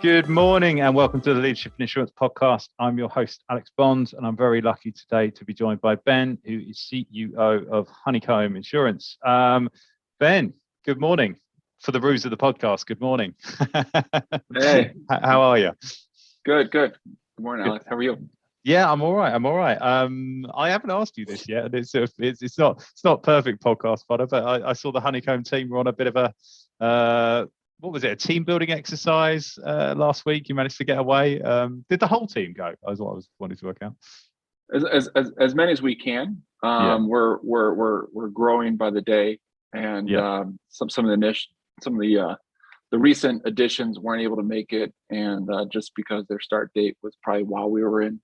Good morning and welcome to the Leadership in Insurance podcast. I'm your host, Alex Bond, and I'm very lucky today to be joined by Ben, who is CUO of Honeycomb Insurance. Ben, good morning. For the ruse of the podcast, good morning. Hey. How are you? Good. Good morning, Alex. How are you? Yeah, I'm all right. I haven't asked you this yet. It's not perfect podcast fodder, but I saw the Honeycomb team were on a bit of a what was it? A team building exercise last week. You managed to get away. Did the whole team go? That was what I was wanting to work out. As many as we can. We're growing by the day, and some of the recent additions weren't able to make it, and just because their start date was probably while we were in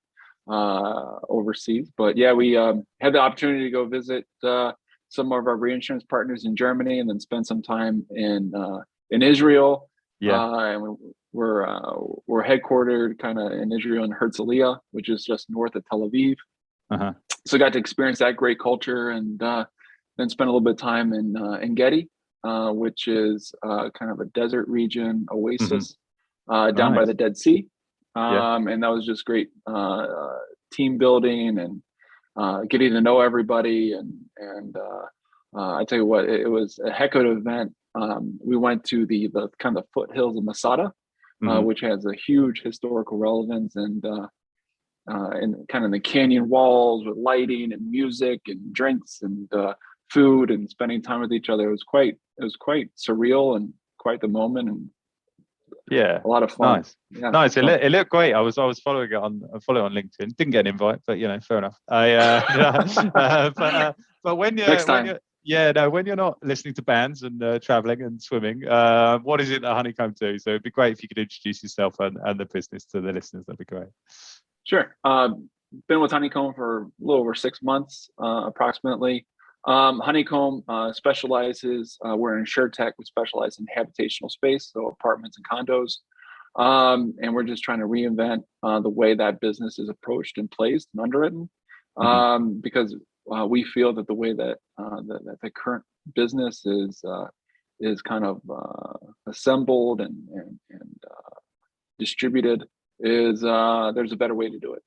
overseas. But yeah, we had the opportunity to go visit some of our reinsurance partners in Germany, and then spend some time in Israel. And we're headquartered kind of in Israel in Herzliya, which is just north of Tel Aviv. So I got to experience that great culture, and then spent a little bit of time in Gedi, which is kind of a desert region oasis down by the Dead Sea. And that was just great team building and getting to know everybody. And I tell you what, it was a heck of an event. We went to the kind of foothills of Masada, which has a huge historical relevance, and kind of the canyon walls with lighting and music and drinks and food and spending time with each other. It was quite surreal and quite the moment, and a lot of fun. Nice. Nice. It looked great. I was following it on LinkedIn. Didn't get an invite, but fair enough. But when next time. When you're not listening to bands and traveling and swimming, what is it that Honeycomb do? So it'd be great if you could introduce yourself and the business to the listeners. That'd be great. Sure. Been with Honeycomb for a little over 6 months, approximately. Honeycomb specializes, we're an insurtech. We specialize in habitational space, so apartments and condos. And we're just trying to reinvent the way that business is approached and placed and underwritten, because we feel that the way that the current business is kind of assembled and distributed is there's a better way to do it.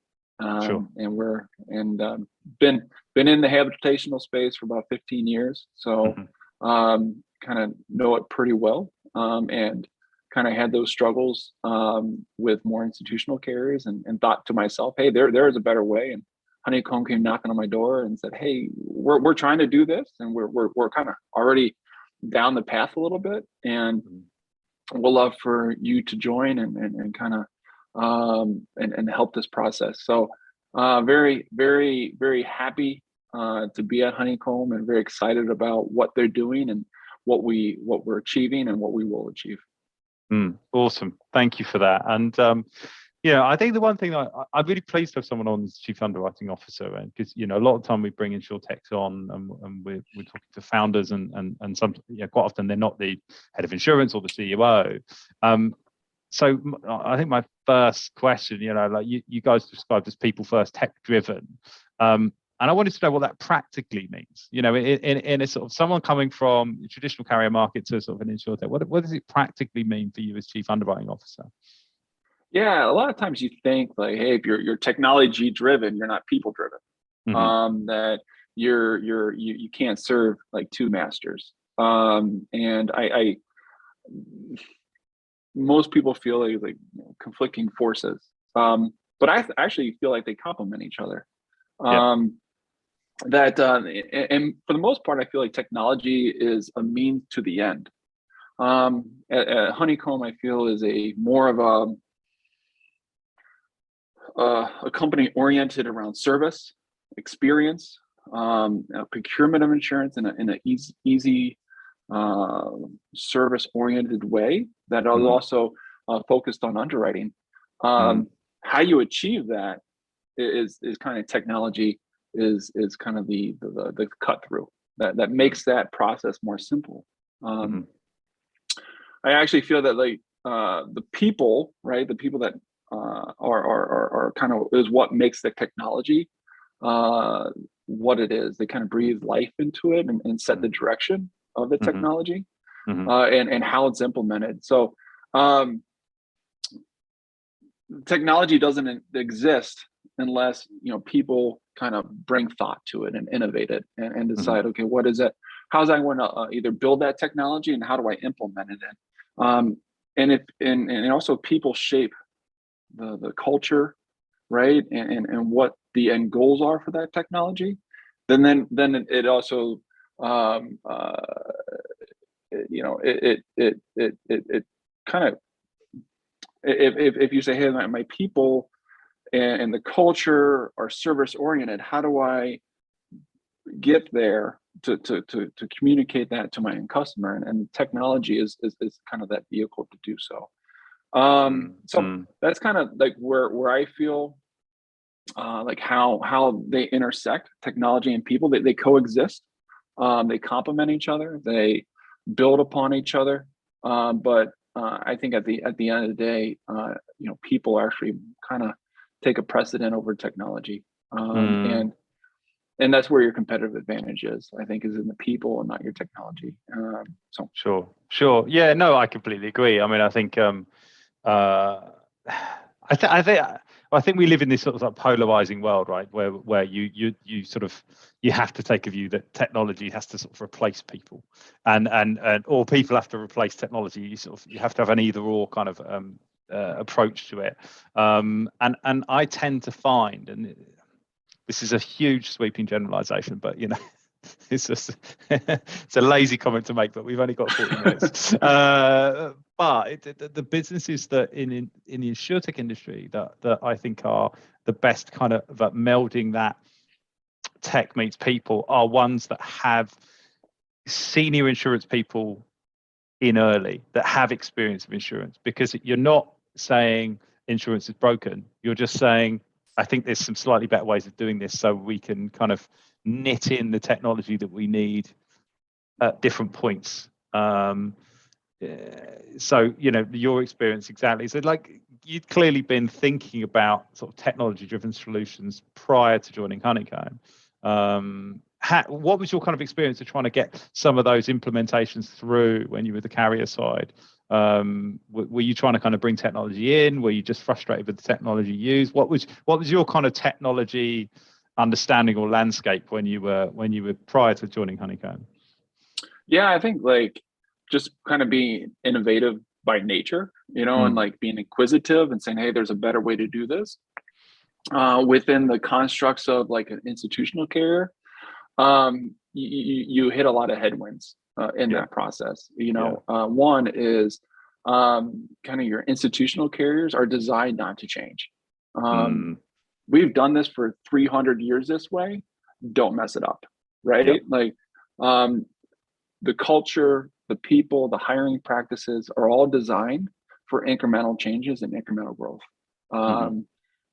Sure. And been in the habitational space for about 15 years, so kind of know it pretty well, and kind of had those struggles with more institutional carriers, and thought to myself, hey, there is a better way. And Honeycomb came knocking on my door and said, hey, we're trying to do this, and we're kind of already down the path a little bit, and we'll love for you to join and kind of and help this process. So very, very, very happy to be at Honeycomb, and very excited about what they're doing and what we're achieving and what we will achieve. Awesome. Thank you for that. And I think the one thing I'm really pleased to have someone on as Chief Underwriting Officer, and because a lot of time we bring insurtechs on, and we're talking to founders, and some quite often they're not the head of insurance or the CUO. So I think my first question, like you guys described as people first, tech driven, and I wanted to know what that practically means. In a sort of someone coming from the traditional carrier market to sort of an insurtech, what does it practically mean for you as Chief Underwriting Officer? Yeah, a lot of times you think like, hey, if you're technology driven, you're not people driven. That you can't serve like two masters. And I most people feel like conflicting forces. But I actually feel like they complement each other. And for the most part, I feel like technology is a means to the end. At Honeycomb, I feel is a more of a company oriented around service, experience, procurement of insurance in an easy service-oriented way that is also focused on underwriting. How you achieve that is kind of technology is kind of the cut through that makes that process more simple. I actually feel that like the people, right? The people that are kind of is what makes the technology what it is. They kind of breathe life into it and set the direction of the technology and how it's implemented. So technology doesn't exist unless, people kind of bring thought to it and innovate it and decide, okay, what is it? How's I going to either build that technology and how do I implement it in? And also people shape the culture, right? And what the end goals are for that technology. Then it also, it kind of, if you say, hey, my people and the culture are service oriented, how do I get there to communicate that to my end customer? And technology is kind of that vehicle to do so. So that's kind of like where I feel like how they intersect, technology and people. They coexist. They complement each other. They build upon each other. But I think at the end of the day, people actually kind of take a precedent over technology, and that's where your competitive advantage is. I think is in the people and not your technology. So sure, yeah, no, I completely agree. I mean, I think I think we live in this sort of like polarizing world, right? Where you sort of you have to take a view that technology has to sort of replace people, and or people have to replace technology. You have to have an either or kind of approach to it. And I tend to find, and this is a huge sweeping generalization, but it's just it's a lazy comment to make, but we've only got 40 minutes. But the businesses that in the insurtech industry that I think are the best kind of at melding that tech meets people are ones that have senior insurance people in early, that have experience of insurance, because you're not saying insurance is broken. You're just saying, I think there's some slightly better ways of doing this, so we can kind of knit in the technology that we need at different points. So your experience exactly. So like you'd clearly been thinking about sort of technology-driven solutions prior to joining Honeycomb. What was your kind of experience of trying to get some of those implementations through when you were the carrier side? Were you trying to kind of bring technology in? Were you just frustrated with the technology used? What was your kind of technology understanding or landscape when you were prior to joining Honeycomb? Yeah, I think like just kind of being innovative by nature, and like being inquisitive and saying, hey, there's a better way to do this within the constructs of like an institutional carrier. You hit a lot of headwinds in that process. One is kind of your institutional carriers are designed not to change. We've done this for 300 years this way. Don't mess it up, right? Yep. Like the culture, the people, the hiring practices are all designed for incremental changes and incremental growth.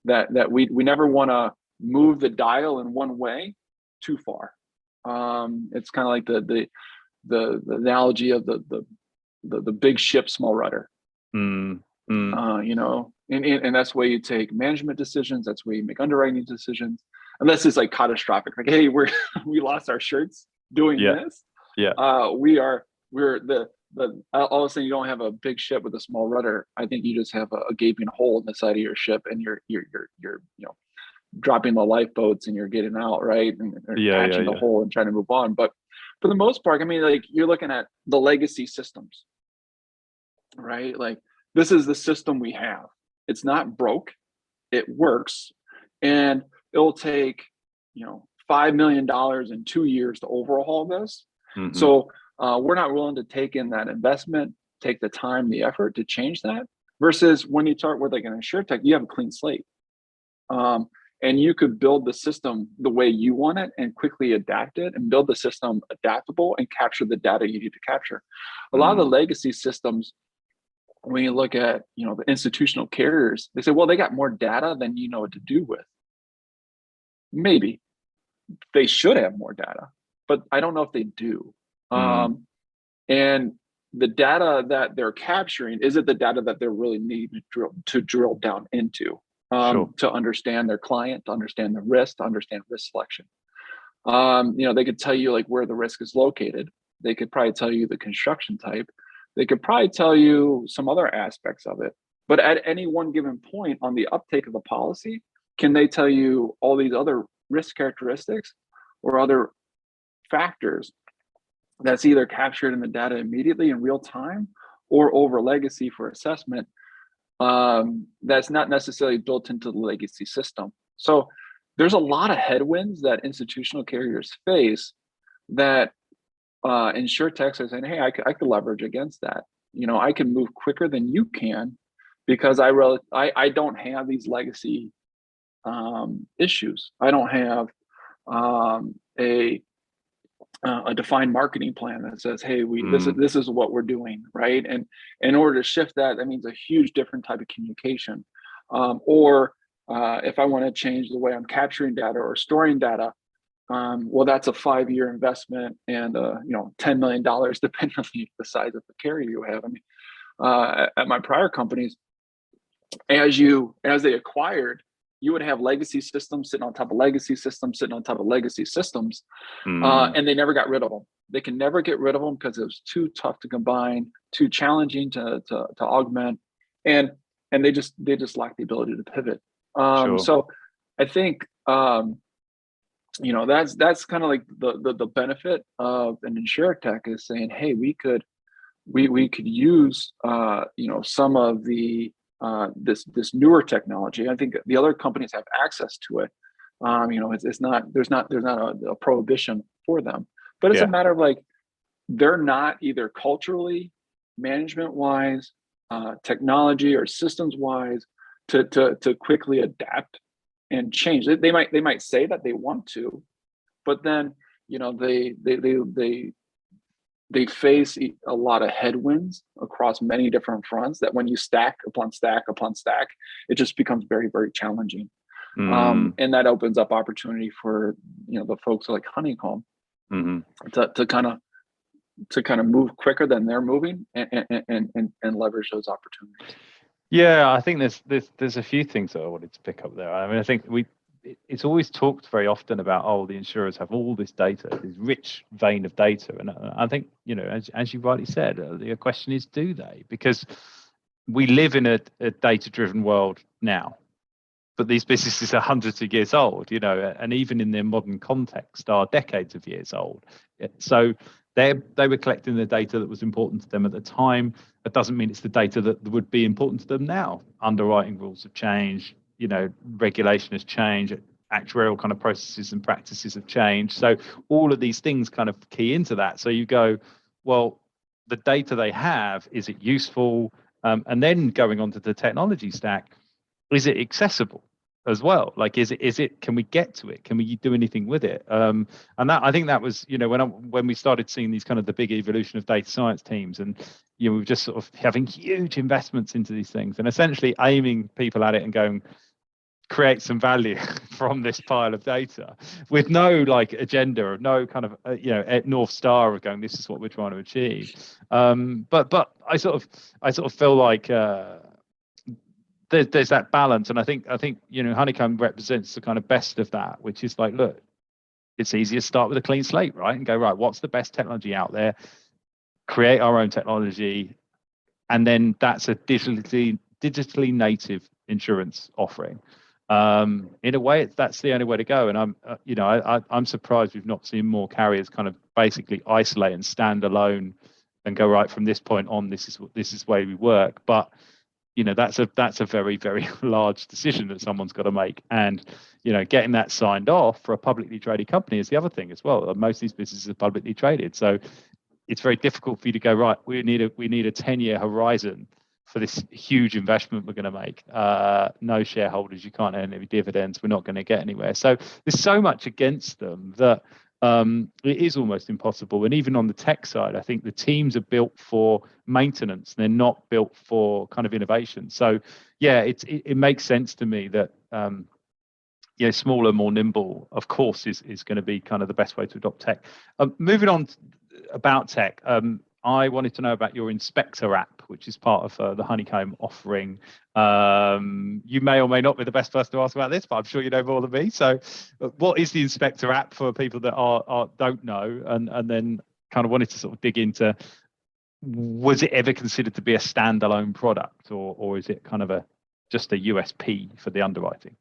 That we never want to move the dial in one way too far. It's kind of like the analogy of the big ship, small rudder. And that's where you take management decisions. That's where you make underwriting decisions. Unless it's like catastrophic, like, hey, we lost our shirts doing this. Yeah. We're all of a sudden you don't have a big ship with a small rudder. I think you just have a gaping hole in the side of your ship, and you're dropping the lifeboats and you're getting out, right? And catching the hole and trying to move on. But for the most part, I mean, like you're looking at the legacy systems, right? Like this is the system we have. It's not broke, it works, and it'll take $5 million in 2 years to overhaul this. So we're not willing to take in that investment, take the time, the effort to change that. Versus when you start with like an insurtech, you have a clean slate, and you could build the system the way you want it and quickly adapt it and build the system adaptable and capture the data you need to capture. A lot of the legacy systems, when you look at the institutional carriers, they say, well, they got more data than you know what to do with. Maybe they should have more data, but I don't know if they do. And the data that they're capturing, is it the data that they're really needing to drill down into to understand their client, to understand the risk, to understand risk selection? They could tell you like where the risk is located. They could probably tell you the construction type. They could probably tell you some other aspects of it. But at any one given point on the uptake of the policy, can they tell you all these other risk characteristics or other factors that's either captured in the data immediately in real time or over legacy for assessment, that's not necessarily built into the legacy system? So there's a lot of headwinds that institutional carriers face that insurtechs are saying, hey, I could leverage against that. I can move quicker than you can because I don't have these legacy issues. I don't have a defined marketing plan that says, hey, this is what we're doing, right? And in order to shift that means a huge different type of communication. Or if I want to change the way I'm capturing data or storing data, well, that's a 5-year investment and $10 million, depending on the size of the carrier you have. I mean, at my prior companies, as they acquired, you would have legacy systems sitting on top of legacy systems sitting on top of legacy systems, and they never got rid of them. They can never get rid of them because it was too tough to combine, too challenging to augment, and they just lack the ability to pivot. Sure. So I think that's kind of like the benefit of an insurtech is saying, hey, we could use some of the this newer technology. I think the other companies have access to it. It's not there's not a prohibition for them, but it's a matter of like they're not either culturally, management wise, technology or systems wise to quickly adapt and change. They might say that they want to, but then they face a lot of headwinds across many different fronts that when you stack upon stack upon stack, it just becomes very, very challenging. And that opens up opportunity for the folks like Honeycomb to kind of move quicker than they're moving and leverage those opportunities. Yeah, I think there's a few things that I wanted to pick up there. I mean, I think it's always talked very often about, the insurers have all this data, this rich vein of data. And I think, as you rightly said, the question is, do they? Because we live in a data-driven world now, but these businesses are hundreds of years old, and even in their modern context are decades of years old. So they were collecting the data that was important to them at the time. That doesn't mean it's the data that would be important to them now. Underwriting rules have changed. Regulation has changed, actuarial kind of processes and practices have changed. So all of these things kind of key into that. So you go, well, the data they have, is it useful? And then going on to the technology stack, is it accessible as well? Like, is it, can we get to it? Can we do anything with it? And that, I think that was, when we started seeing these kind of the big evolution of data science teams, and we were just sort of having huge investments into these things and essentially aiming people at it and going, create some value from this pile of data with no like agenda or no kind of North Star of going, this is what we're trying to achieve. But I sort of feel like there's that balance, and I think Honeycomb represents the kind of best of that, which is like, look, it's easier to start with a clean slate, right, and go, right, what's the best technology out there, create our own technology, and then that's a digitally native insurance offering. In a way, that's the only way to go. And I'm surprised we've not seen more carriers kind of basically isolate and stand alone and go, right, from this point on, this is the way we work. But that's a very, very large decision that someone's got to make. And getting that signed off for a publicly traded company is the other thing as well. Most of these businesses are publicly traded, so it's very difficult for you to go, right, we need a 10-year horizon for this huge investment we're going to make. No shareholders, you can't earn any dividends, we're not going to get anywhere. So there's so much against them that it is almost impossible. And even on the tech side, I think the teams are built for maintenance. They're not built for kind of innovation. So yeah, it makes sense to me that smaller, more nimble, of course, is going to be kind of the best way to adopt tech. Moving on about tech, I wanted to know about your Inspector app, which is part of the Honeycomb offering. You may or may not be the best person to ask about this, but I'm sure you know more than me. So what is the Inspector app for people that don't know? And then kind of wanted to sort of dig into was it ever considered to be a standalone product, or is it kind of just a USP for the underwriting?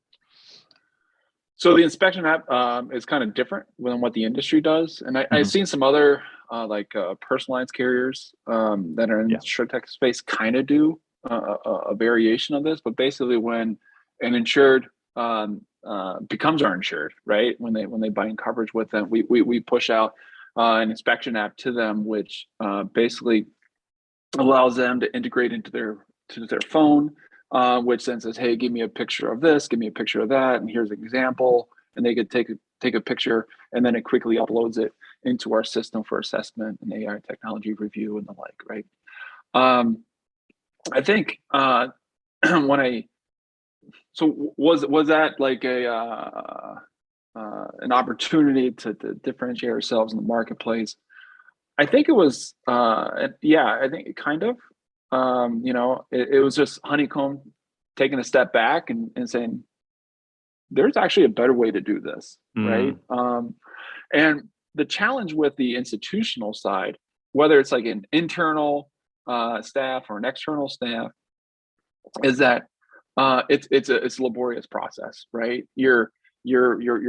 So the inspection app is kind of different than what the industry does, and I've seen some other personal lines carriers that are in the insurtech space kind of do a variation of this. But basically, when an insured becomes our insured, right? When they buy in coverage with them, we push out an inspection app to them, which basically allows them to integrate into their phone, which then says, "Hey, give me a picture of this, give me a picture of that, and here's an example." And they could take a picture, and then it quickly uploads it into our system for assessment and AI technology review and the like, right? I think was that like an opportunity to differentiate ourselves in the marketplace? I think it was, I think it kind of, it was just Honeycomb taking a step back and saying, there's actually a better way to do this, right? And the challenge with the institutional side, whether it's like an internal staff or an external staff, is that it's a laborious process, right? You're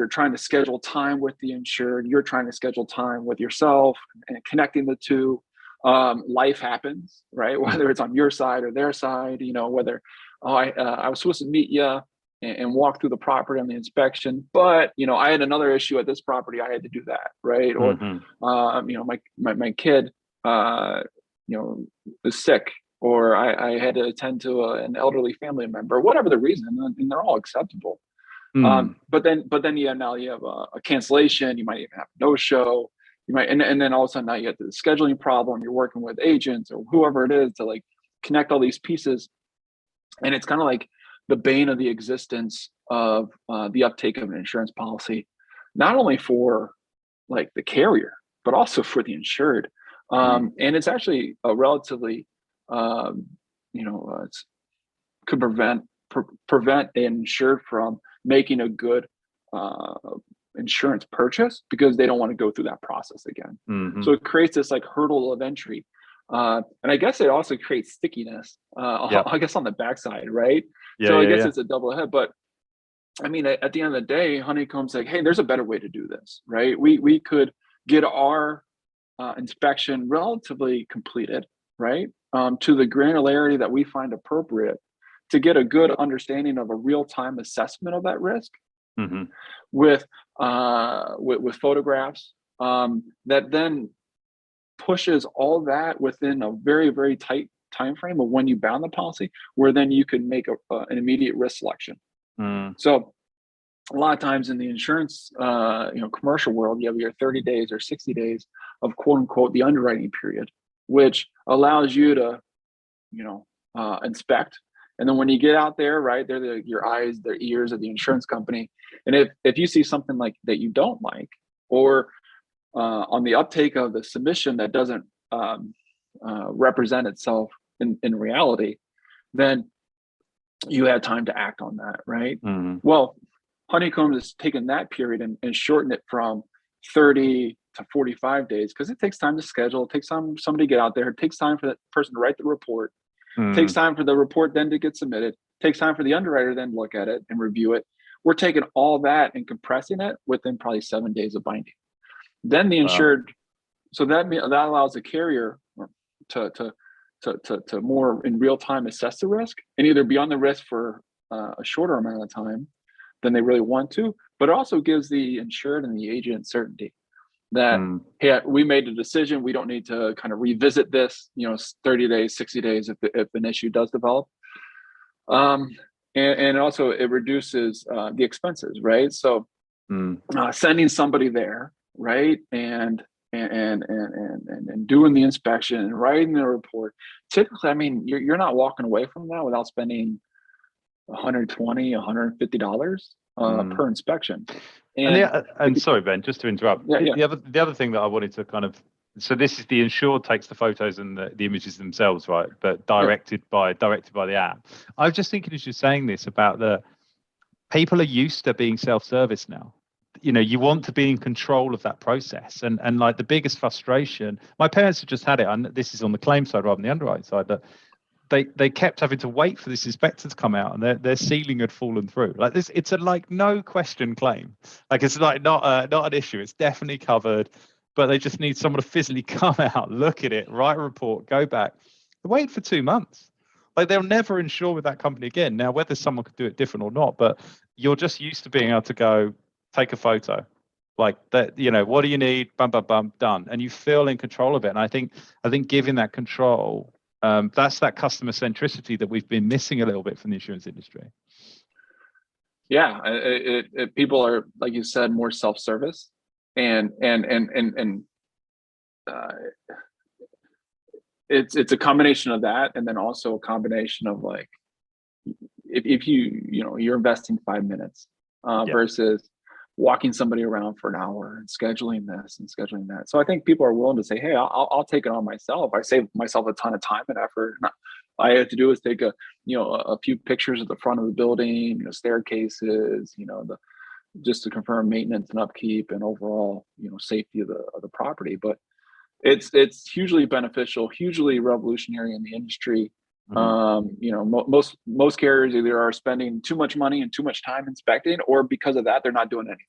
trying to schedule time with the insured. You're trying to schedule time with yourself and connecting the two. Life happens, right? Whether it's on your side or their side, whether I was supposed to meet you and walk through the property on the inspection, but I had another issue at this property. I had to do that, right? Or my kid is sick, or I had to attend to an elderly family member, whatever the reason, and they're all acceptable. But then now you have a cancellation. You might even have a no-show. You might, and then all of a sudden now you get the scheduling problem. You're working with agents or whoever it is to like connect all these pieces, and it's kind of like the bane of the existence of the uptake of an insurance policy, not only for like the carrier but also for the insured. And it's actually a relatively, it's could prevent an insured from making a good insurance purchase because they don't want to go through that process again. So it creates this like hurdle of entry. And I guess it also creates stickiness, I guess on the backside, right? I guess it's a double head. But I mean, at the end of the day, Honeycomb's like, hey, there's a better way to do this, right? We could get our inspection relatively completed, right? To the granularity that we find appropriate to get a good understanding of a real-time assessment of that risk with photographs that then pushes all that within a very, very tight time frame of when you bound the policy, where then you can make an immediate risk selection. So a lot of times in the insurance commercial world, you have your 30 days or 60 days of quote unquote the underwriting period, which allows you to inspect. And then when you get out there, right, they're your eyes, their ears of the insurance company. And if you see something like that you don't like, or on the uptake of the submission that doesn't represent itself in reality, then you have time to act on that, right? Well, Honeycomb has taken that period and shortened it from 30 to 45 days because it takes time to schedule. It takes time for somebody to get out there. It takes time for that person to write the report. Takes time for the report then to get submitted. Takes time for the underwriter then to look at it and review it. We're taking all that and compressing it within probably 7 days of binding. Then the insured, so that allows the carrier to more in real time assess the risk and either be on the risk for a shorter amount of time than they really want to, but it also gives the insured and the agent certainty that, hey, we made a decision. We don't need to kind of revisit this, 30 days, 60 days if an issue does develop. And also it reduces the expenses, right? So sending somebody there, right, and doing the inspection and writing the report. Typically, I mean, you're not walking away from that without spending $120, $150 per inspection. And sorry, Ben, just to interrupt. The other thing that I wanted to kind of, so this is the insured takes the photos and the images themselves, right? But directed by the app. I was just thinking as you're saying this about the people are used to being self-service now. you want to be in control of that process. And like the biggest frustration, my parents have just had it, and this is on the claim side rather than the underwriting side, that they kept having to wait for this inspector to come out, and their ceiling had fallen through. Like this, it's a like no question claim. Like it's like not an issue. It's definitely covered, but they just need someone to physically come out, look at it, write a report, go back. They waited for 2 months. Like they'll never insure with that company again. Now, whether someone could do it different or not, but you're just used to being able to go take a photo, like that. What do you need? Bum bum bum, done, and you feel in control of it. And I think giving that control. That's that customer centricity that we've been missing a little bit from the insurance industry. Yeah, people are, like you said, more self-service, and it's a combination of that, and then also a combination of like, if you're investing 5 minutes versus walking somebody around for an hour and scheduling this and scheduling that. So I think people are willing to say, hey, I'll take it on myself. I save myself a ton of time and effort. And all I have to do is take a few pictures of the front of the building, staircases, just to confirm maintenance and upkeep and overall, safety of the property. But it's hugely beneficial, hugely revolutionary in the industry. Most carriers either are spending too much money and too much time inspecting, or because of that, they're not doing anything.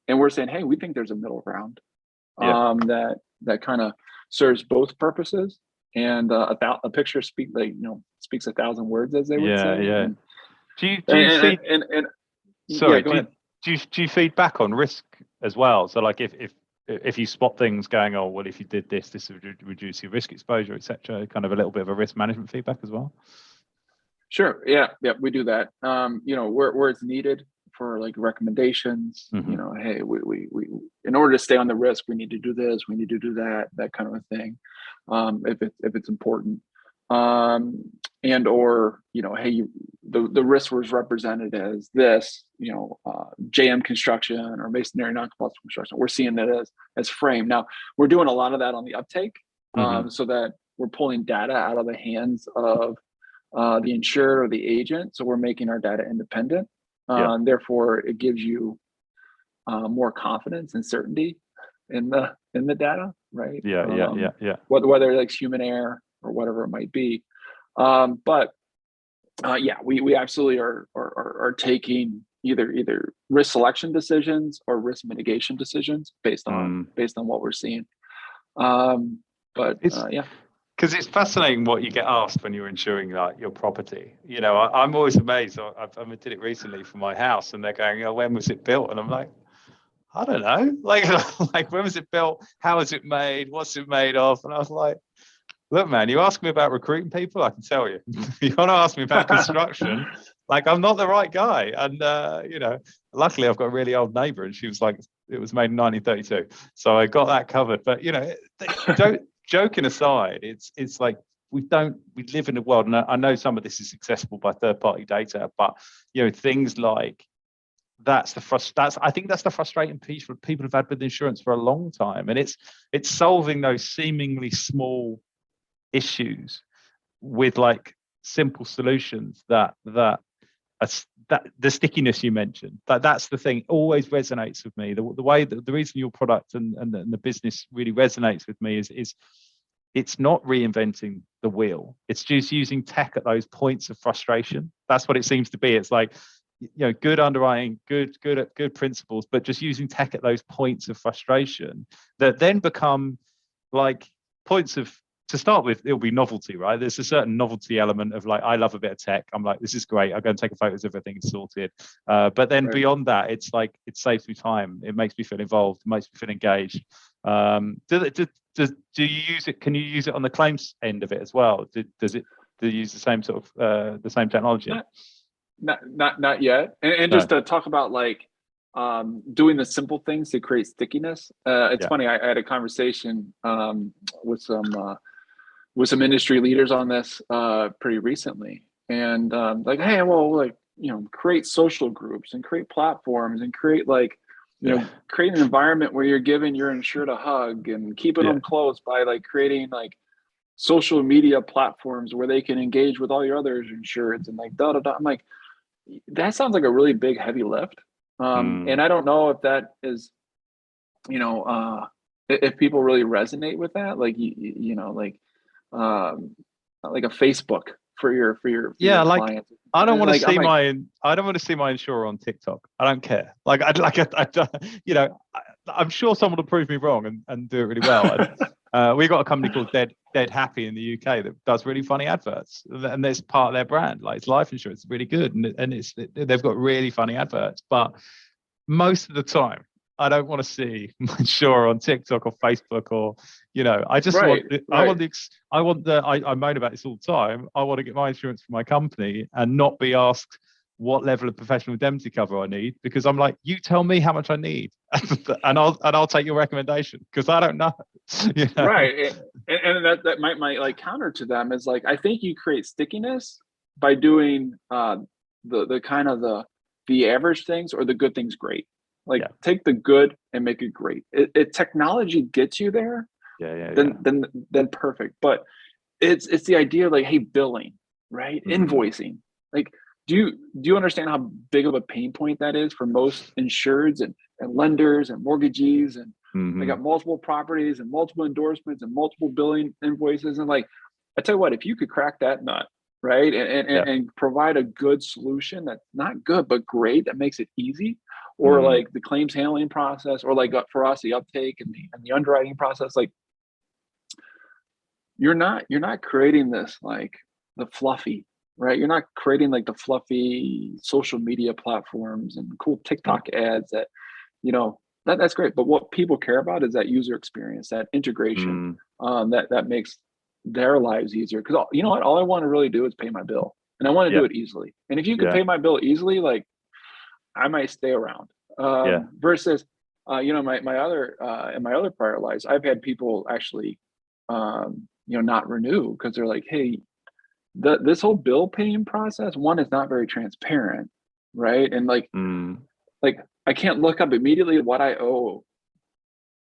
And we're saying, hey, we think there's a middle ground that kind of serves both purposes. And a picture speaks 1,000 words, as they would say. Yeah. And, do you feed back on risk as well? So like if you spot things going, oh, well, if you did this would reduce your risk exposure, etc., kind of a little bit of a risk management feedback as well? Sure. Yeah, we do that. Where it's needed for like recommendations, hey, we in order to stay on the risk, we need to do this, we need to do that kind of a thing. If it's important. And or hey, the risk was represented as this, JM construction or masonry non-combustible construction. We're seeing that as frame. Now we're doing a lot of that on the uptake, so that we're pulling data out of the hands of the insured or the agent. So we're making our data independent. Therefore, it gives you more confidence and certainty in the data, right? Yeah. Whether it's human error or whatever it might be. But we absolutely are taking either risk selection decisions or risk mitigation decisions based on what we're seading. Because it's fascinating what you get asked when you're insuring like your property. I'm always amazed. I did it recently for my house, and they're going, "Oh, when was it built?" And I'm like, I don't know. Like when was it built? How was it made? What's it made of? And I was like, look, man, you ask me about recruiting people, I can tell you. You want to ask me about construction, like I'm not the right guy. And luckily I've got a really old neighbor, and she was like, it was made in 1932, so I got that covered. But joking aside, it's like we live in a world, and I know some of this is accessible by third-party data, but things like I think that's the frustrating piece for people who've had with insurance for a long time, and it's solving those seemingly small issues with like simple solutions that the stickiness you mentioned, that's the thing always resonates with me. The way that the reason your product and the business really resonates with me is it's not reinventing the wheel. It's just using tech at those points of frustration. That's what it seems to be. It's like, good underwriting, good principles, but just using tech at those points of frustration that then become like points of, to start with, it'll be novelty, right? There's a certain novelty element of like, I love a bit of tech. I'm like, this is great. I'll go and take a photos of everything is sorted. But then beyond that, it's like, it saves me time. It makes me feel involved. It makes me feel engaged. Do you use it? Can you use it on the claims end of it as well? Do you use the same sort of, the same technology? Not yet. And just to talk about like, doing the simple things to create stickiness. It's funny. I had a conversation with some industry leaders on this pretty recently, and like, hey, well, like, create social groups and create platforms and create like, create an environment where you're giving your insured a hug and keeping them close by like creating like social media platforms where they can engage with all your other insureds and like da da da. I'm like, that sounds like a really big heavy lift. And I don't know if that is, if people really resonate with that, like, like a Facebook for your like clients. I don't want to Like, see I don't want to see my insurer on TikTok. I don't care. Like I'm sure someone will prove me wrong and do it really well. And we got a company called Dead Happy in the UK that does really funny adverts, and that's part of their brand. Like, it's life insurance, really good, and they've got really funny adverts. But most of the time, I don't want to see my insurer on TikTok or Facebook, or I just right, I moan about this all the time. I want to get my insurance from my company and not be asked what level of professional indemnity cover I need, because I'm like, you tell me how much I need, and I'll take your recommendation, because I don't know. Right. And that might like counter to them is like, I think you create stickiness by doing the kind of the average things or the good things great. Like, take the good and make it great. It technology gets you there, then perfect. But it's the idea, like, hey, billing, right? Invoicing. Like, do you understand how big of a pain point that is for most insureds and lenders and mortgagees, and they got multiple properties and multiple endorsements and multiple billing invoices, and like, I tell you what, if you could crack that nut, right, and provide a good solution that's not good but great, that makes it easy, or like the claims handling process, or like for us, the uptake and the underwriting process, like, you're not creating this like the fluffy, right? You're not creating like the fluffy social media platforms and cool TikTok ads that, that's great. But what people care about is that user experience, that integration, that makes their lives easier. Because you know what, all I want to really do is pay my bill, and I want to do it easily. And if you can pay my bill easily, like, I might stay around. Versus, my other in my other prior lives, I've had people actually, not renew because they're like, hey, this whole bill paying process, one, is not very transparent, right? And like I can't look up immediately what I owe,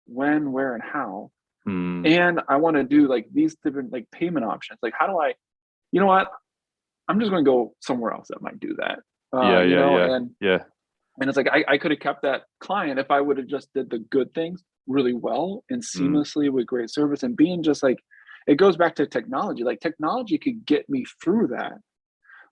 when, where, and how. And I want to do like these different like payment options. Like, how do I, you know what? I'm just going to go somewhere else that might do that. And it's like, I could have kept that client if I would have just did the good things really well and seamlessly with great service, and being just like, it goes back to technology. Like, technology could get me through that.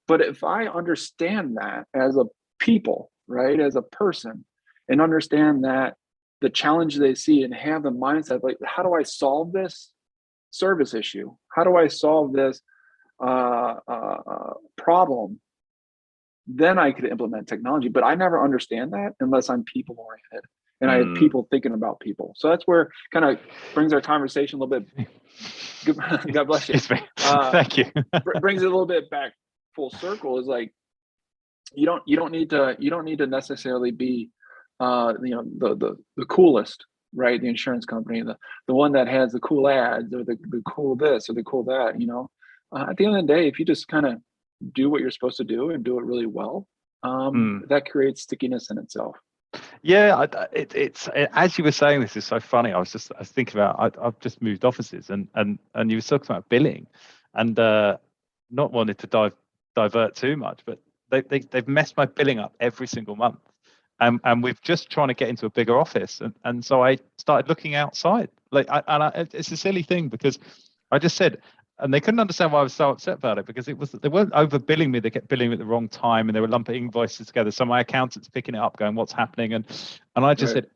But if I understand that as a people, right, as a person, and understand that the challenge they see, and have the mindset, like, how do I solve this service issue? How do I solve this problem? Then I could implement technology. But I never understand that unless I'm people oriented and I have people thinking about people. So that's where kind of brings our conversation a little bit. God bless you. Thank you. Brings it a little bit back full circle. Is like, you don't need to necessarily be the coolest, right? The insurance company, the one that has the cool ads, or the cool this or the cool that. At the end of the day, if you just kind of do what you're supposed to do and do it really well, that creates stickiness in itself. Yeah, it's as you were saying, this is so funny. I was thinking about, I've just moved offices, and you were talking about billing, and not wanting to divert too much, but they've messed my billing up every single month, and we've just trying to get into a bigger office, and so I started looking outside. It's a silly thing, because I just said. And they couldn't understand why I was so upset about it, because they weren't overbilling me. They kept billing me at the wrong time, and they were lumping invoices together. So my accountant's picking it up, going, "What's happening?" And I just said,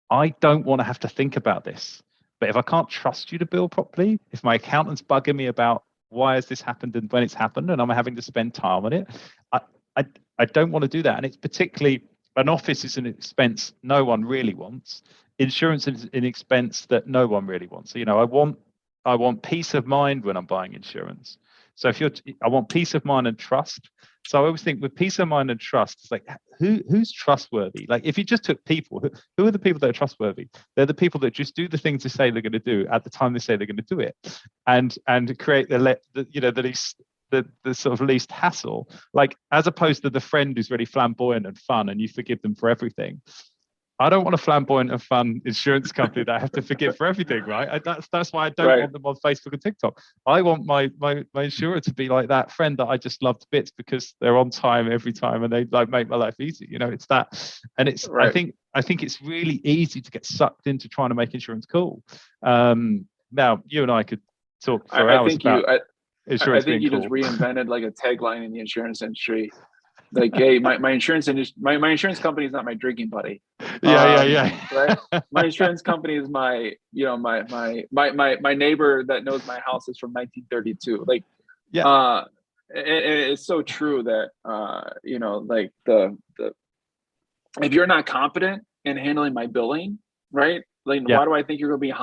I don't want to have to think about this. But if I can't trust you to bill properly, if my accountant's bugging me about why has this happened and when it's happened, and I'm having to spend time on it, I don't want to do that. And it's particularly, an office is an expense no one really wants. Insurance is an expense that no one really wants. So, I want peace of mind when I'm buying insurance. So I want peace of mind and trust. So I always think with peace of mind and trust, it's like, who's trustworthy? Like, if you just took people, who are the people that are trustworthy? They're the people that just do the things they say they're going to do at the time they say they're going to do it, and create the sort of least hassle. Like, as opposed to the friend who's really flamboyant and fun, and you forgive them for everything. I don't want a flamboyant and fun insurance company that I have to forgive for everything, right? That's why I don't want them on Facebook and TikTok. I want my insurer to be like that friend that I just love to bits because they're on time every time and they like make my life easy. You know, it's that, and it's I think it's really easy to get sucked into trying to make insurance cool. Now you and I could talk for hours about insurance. I think you cool. just reinvented like a tagline in the insurance industry. Like, hey, my insurance company is not my drinking buddy. Yeah. Right. My insurance company is my neighbor that knows my house is from 1932. Like, and it's so true that like the if you're not competent in handling my billing, right? Like, why do I think you're going to be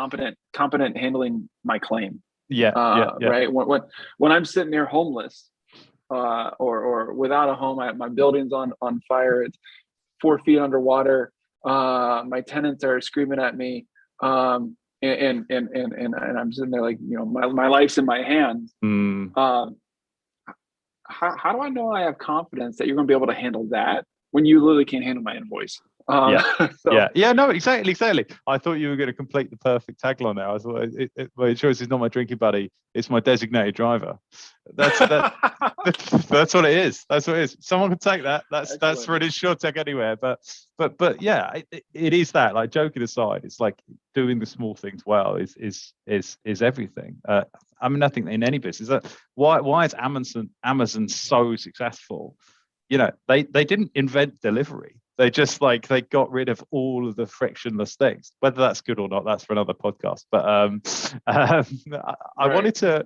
competent handling my claim? Right. When I'm sitting there homeless, or without a home, my building's on fire, it's 4 feet underwater, my tenants are screaming at me, and I'm sitting there like, my life's in my hands. How do I know I have confidence that you're going to be able to handle that when you literally can't handle my invoice? No, exactly. I thought you were going to complete the perfect tagline now. I thought my insurance is not my drinking buddy, it's my designated driver. That's what it is. That's what it is. Someone could take that. That's for an insurtech anywhere. But yeah, it is that. Like, joking aside, it's like doing the small things well is everything. I mean, I think in any business, why is Amazon so successful? They didn't invent delivery. They just they got rid of all of the frictionless things. Whether that's good or not, that's for another podcast. But I'm going to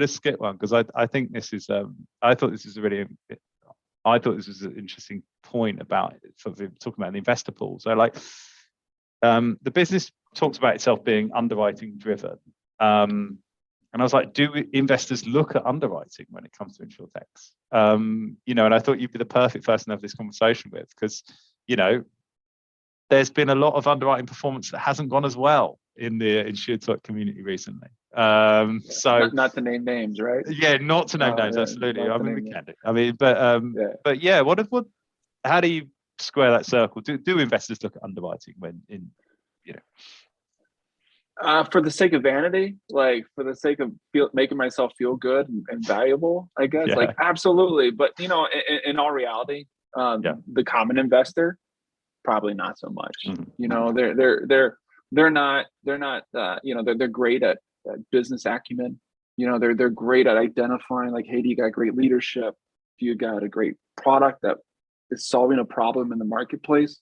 skip one because I think this is I thought this was an interesting point about sort of talking about the investor pool. So the business talks about itself being underwriting driven. And I was like, do investors look at underwriting when it comes to insurtechs? And I thought you'd be the perfect person to have this conversation with because, there's been a lot of underwriting performance that hasn't gone as well in the insurtech community recently. So not to name names, right? Yeah, not to name names, absolutely. I mean, we can do. I mean, but yeah, how do you square that circle? Do investors look at underwriting when for the sake of vanity, like for the sake of making myself feel good and valuable, I guess, absolutely. But in all reality, the common investor, probably not so much. They're not they're great at business acumen. They're great at identifying like, hey, do you got great leadership? Do you got a great product that is solving a problem in the marketplace?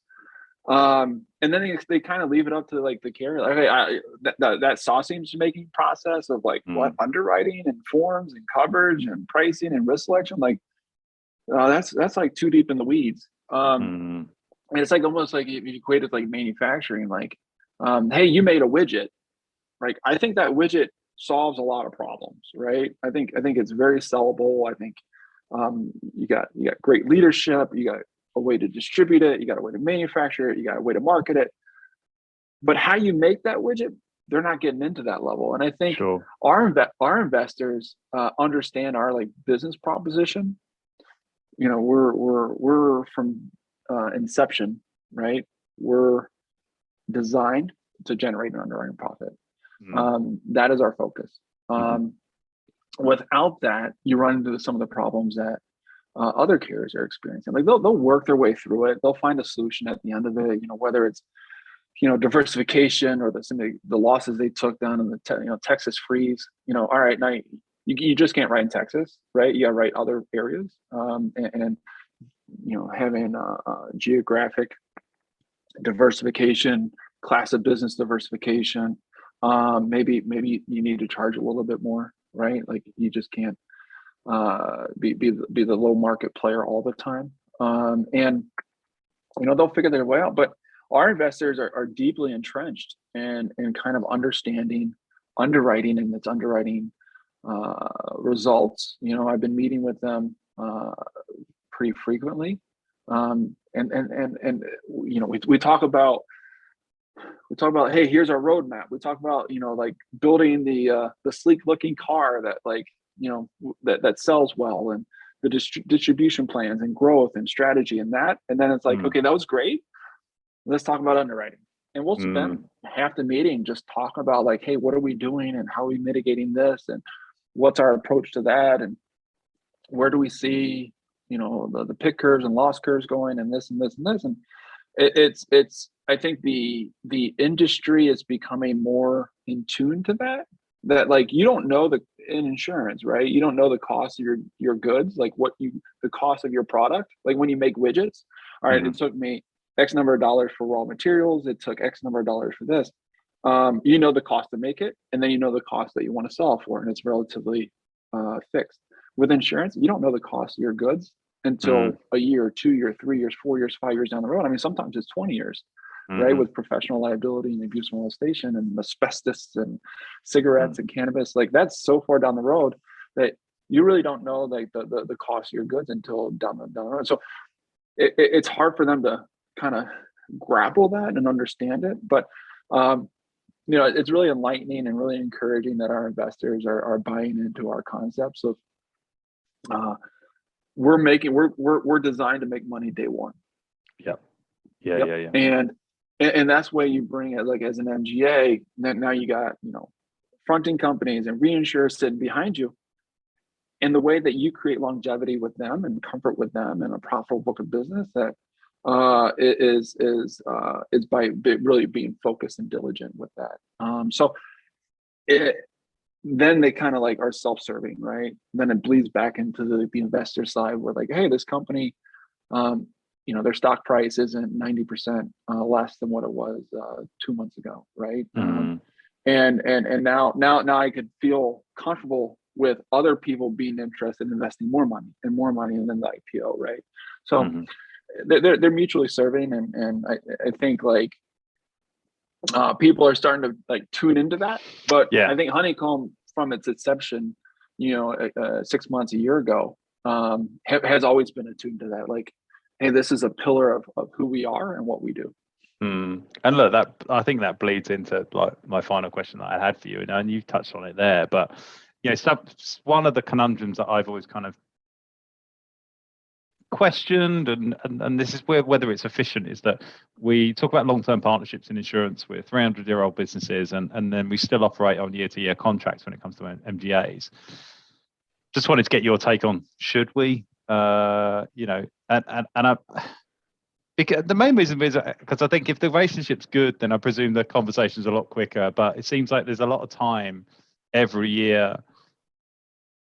And then they kind of leave it up to like the carrier. Okay, that sausage making process of like what underwriting and forms and coverage and pricing and risk selection, that's like too deep in the weeds. And it's like almost like if you equate it like manufacturing, like, hey, you made a widget. Like, I think that widget solves a lot of problems, right? I think it's very sellable. I think you got great leadership. You got a way to distribute it. You got a way to manufacture it. You got a way to market it. But how you make that widget, they're not getting into that level. And I think our investors understand our like business proposition. We're from inception, right? We're designed to generate an underwriting profit. That is our focus. Without that, you run into some of the problems that other carriers are experiencing. Like they'll work their way through it. They'll find a solution at the end of it. Whether it's diversification or the losses they took down in the Texas freeze. All right, now you just can't write in Texas, right? You got to write other areas, and having geographic diversification, class of business diversification. Maybe you need to charge a little bit more, right? Like you just can't be the low market player all the time. And they'll figure their way out. But our investors are deeply entrenched in kind of understanding underwriting and its underwriting results. I've been meeting with them pretty frequently. And we talk about, hey, here's our roadmap. We talk about, like building the sleek looking car that like, that sells well, and the distribution plans and growth and strategy and that. And then it's like, okay, that was great. let's talk about underwriting. And we'll Mm. spend half the meeting just talking about like, hey, what are we doing and how are we mitigating this and what's our approach to that and where do we see, you know, the pick curves and loss curves going and this and this and this. And it's I think the industry is becoming more in tune to that like you don't know in insurance, right? You don't know the cost of your goods, like the cost of your product. Like when you make widgets, all right, it took me X number of dollars for raw materials, it took X number of dollars for this. You know the cost to make it, and then you know the cost that you want to sell for, and it's relatively fixed. With insurance, you don't know the cost of your goods until a year, 2 years, 3 years, 4 years, 5 years down the road. I mean, sometimes it's 20 years, right? With professional liability and abuse and molestation and asbestos and cigarettes and cannabis, like that's so far down the road that you really don't know like the cost of your goods until down the road. So it's hard for them to kind of grapple that and understand it. But you know, it's really enlightening and really encouraging that our investors are buying into our concepts of we're designed to make money day one. Yeah. And that's why you bring it like as an MGA, now you got, you know, fronting companies and reinsurers sitting behind you. And the way that you create longevity with them and comfort with them and a profitable book of business that is by really being focused and diligent with that. Then they kind of like are self-serving, right? Then it bleeds back into the investor side where like, hey, this company, you know, their stock price isn't 90% less than what it was 2 months ago, right? And now I could feel comfortable with other people being interested in investing more money and than the IPO, right? So they're mutually serving, and I think like people are starting to like tune into that. But I think Honeycomb from its inception, you know, 6 months, a year ago, has always been attuned to that. Like, hey, this is a pillar of who we are and what we do. And look, that I think that bleeds into like my final question that I had for you, and you've touched on it there. But you know, one of the conundrums that I've always kind of questioned, and this is whether it's efficient, is that we talk about long-term partnerships in insurance with 300-year-old businesses, and then we still operate on year-to-year contracts when it comes to MGAs. Just wanted to get your take on should we, you know, because the main reason is because I think if the relationship's good, then I presume the conversation's a lot quicker. But it seems like there's a lot of time every year,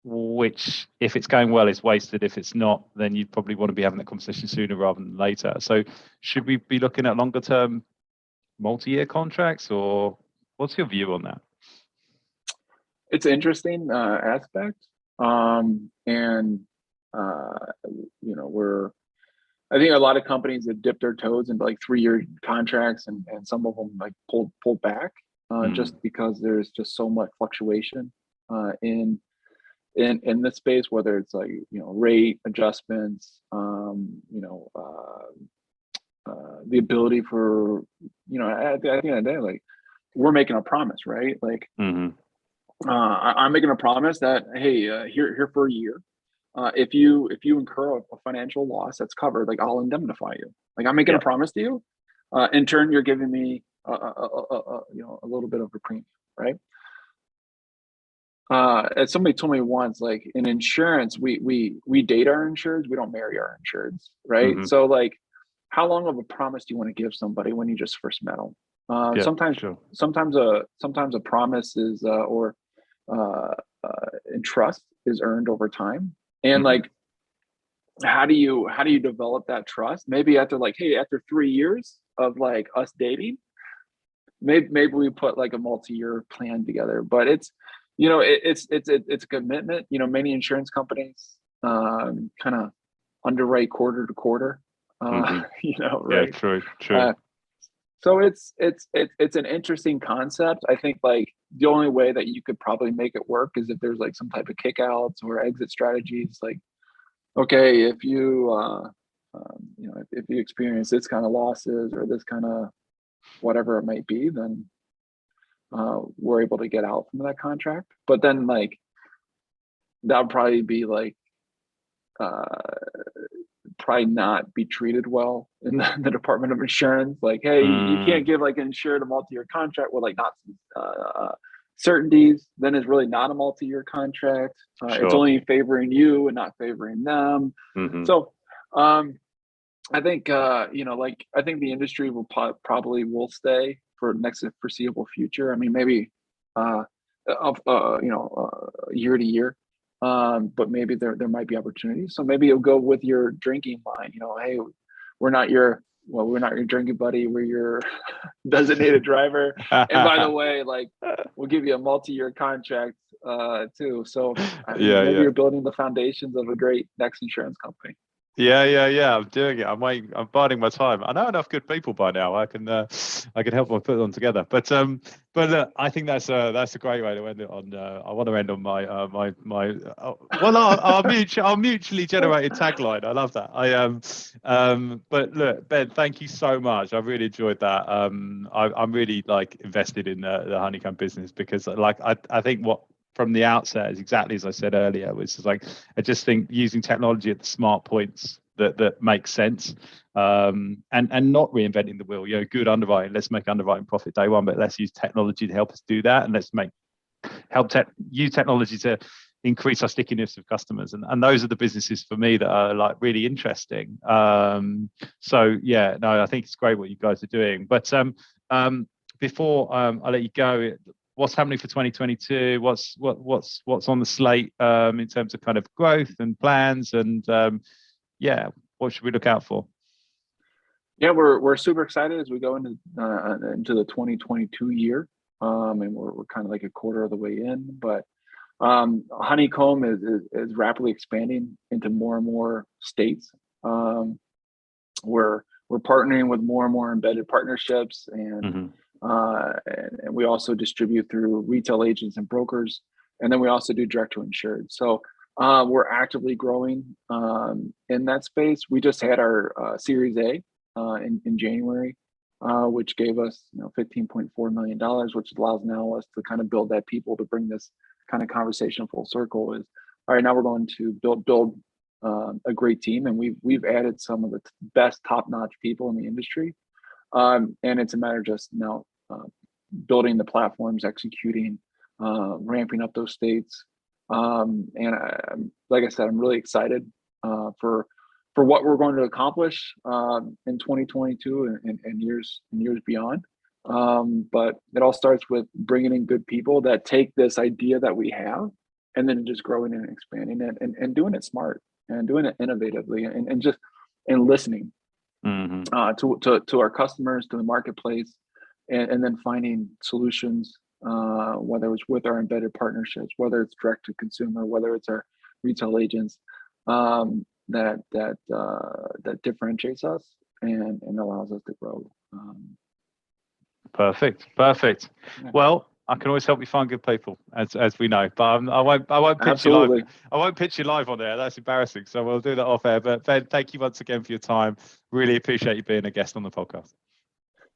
which if it's going well, is wasted. If it's not, then you probably want to be having that conversation sooner rather than later. So should we be looking at longer term multi-year contracts, or what's your view on that? It's an interesting aspect. You know, I think a lot of companies have dipped their toes into like 3-year contracts, and some of them like pulled back just because there's just so much fluctuation in this space, whether it's like, you know, rate adjustments, you know, the ability for, you know, at the end of the day, like we're making a promise, right? Like I'm making a promise that, hey, here for a year. If you incur a financial loss that's covered, like I'll indemnify you. Like I'm making a promise to you. In turn, you're giving me you know, a little bit of a premium, right? As somebody told me once, like in insurance, we date our insureds, we don't marry our insureds, right? So like, how long of a promise do you want to give somebody when you just first met them? Sometimes a promise is and trust is earned over time. And like, how do you develop that trust? Maybe after like, hey, after 3 years of like us dating, maybe we put like a multi-year plan together. But it's, you know, it's a commitment. You know, many insurance companies kind of underwrite quarter to quarter. You know, right? Yeah, true. So it's an interesting concept. I think like the only way that you could probably make it work is if there's like some type of kickouts or exit strategies. Like, okay, if you you know, if you experience this kind of losses or this kind of whatever it might be, then we're able to get out from that contract. But then like that would probably be like probably not be treated well in the Department of Insurance. Like, hey, you can't give like insured a multi-year contract with like not certainties. Then it's really not a multi-year contract. It's only favoring you and not favoring them. So I think I think the industry will probably will stay for the next foreseeable future. I mean, maybe year to year. But maybe there might be opportunities. So maybe you'll go with your drinking line. Hey, we're not your drinking buddy. We're your designated driver. And by the way, like we'll give you a multi-year contract too. So maybe you're building the foundations of a great next insurance company. Yeah. I'm doing it. I'm biding my time. I know enough good people by now. I can help them put them together. But I think that's a great way to end it on. I want to end on my our mutually generated tagline. I love that. But look, Ben, thank you so much. I really enjoyed that. I'm really like invested in the Honeycomb business because like I think what from the outset is exactly as I said earlier, which is like I just think using technology at the smart points that makes sense, and not reinventing the wheel. Good underwriting. Let's make underwriting profit day one, but let's use technology to help us do that, and let's use technology to increase our stickiness of customers, and those are the businesses for me that are like really interesting. So yeah, no, I think it's great what you guys are doing. But before I let you go, what's happening for 2022? What's on the slate in terms of kind of growth and plans, and what should we look out for? Yeah, we're super excited as we go into the 2022 year, and we're kind of like a quarter of the way in. But Honeycomb is rapidly expanding into more and more states. We're partnering with more and more embedded partnerships, and and we also distribute through retail agents and brokers, and then we also do direct to insured. So we're actively growing in that space. We just had our Series A in January, which gave us $15.4 million, which allows now us to kind of build that people to bring this kind of conversation full circle. Is all right. Now we're going to build a great team, and we've added some of the best top-notch people in the industry. And it's a matter of just now building the platforms, executing, ramping up those states. And like I said, I'm really excited for what we're going to accomplish in 2022 and years beyond. But it all starts with bringing in good people that take this idea that we have and then just growing and expanding it and doing it smart and doing it innovatively and listening. To our customers, to the marketplace, and then finding solutions, whether it's with our embedded partnerships, whether it's direct to consumer, whether it's our retail agents, that differentiates us and allows us to grow. Perfect. Yeah. Well, I can always help you find good people, as we know. But I won't pitch you live. I won't pitch you live on there. That's embarrassing. So we'll do that off air. But Ben, thank you once again for your time. Really appreciate you being a guest on the podcast.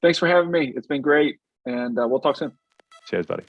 Thanks for having me. It's been great, and we'll talk soon. Cheers, buddy.